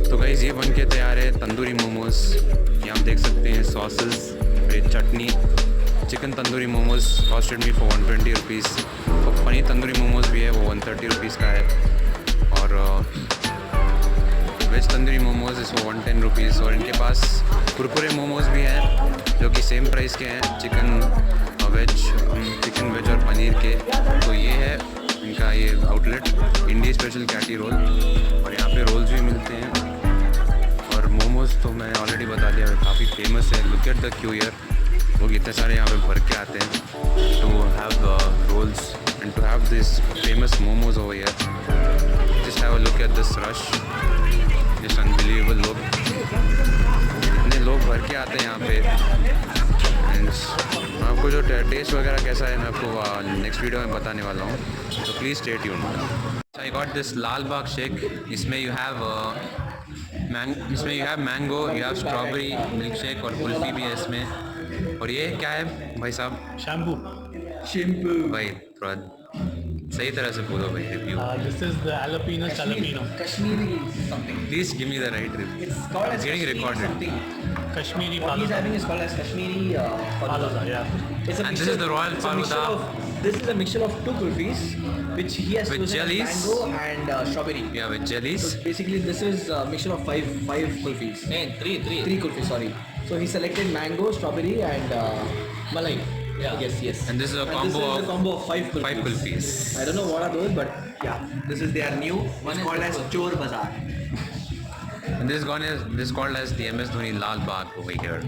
तो गाइस ये बन के तैयार है तंदूरी मोमोज। ये आप देख सकते हैं sauces, red chutney. Chicken tandoori momos costed me for 120 rupees और पनीर तंदूरी मोमोज भी है, वो 130 रुपीज़ का है। और वेज तंदूरी मोमोज इस वो 110 रुपीज़। और इनके पास कुरकुरे मोमोज भी हैं जो कि सेम प्राइस के हैं, चिकन वेज और पनीर के। तो ये है इनका ये आउटलेट, इंडी स्पेशल कैटी रोल। और यहाँ पे रोल्स भी मिलते हैं। और मोमोज तो मैंने ऑलरेडी बता दिया, काफ़ी फेमस है। Look at the queue here, लोग इतने सारे यहाँ पे भर के आते हैं to have rolls and to have this famous momos over here. Just have a look at this rush, just unbelievable. लोग इतने लोग भर के आते हैं यहाँ पे। एंड आपको जो टेस्ट वगैरह कैसा है मैं आपको नेक्स्ट वीडियो में बताने वाला हूँ, तो please stay tuned. I got this Lal Bagh shake. इसमें you have mango, you have strawberry milk shake और कुल्फ़ी भी है इसमें। और ये क्या है भाई साहब? शैम्पू भाई, थोड़ा सही तरह से बोलो भाई review. This is the jalapeno. Kashmiri something. Please give me the right review. It's called as getting Kashmiri recorded. something. Kashmiri What he's faluda. having is called as Kashmiri Faluda, yeah. It's a And mixture, this is the royal it's a mixture faluda. this is a mixture of two kulfis, which he has With chosen as jellies? mango and strawberry. Yeah, with jellies. So basically, this is a mixture of five kulfis. Three kulfis. Sorry. So he selected mango, strawberry, and malai. Yeah. Yes. And this is a And combo this is of a combo of five kulfis. I don't know what are those, but yeah, this is their new. It's called as Chor Bazaar. And this is called as the MS Dhoni Lal Bagh over here.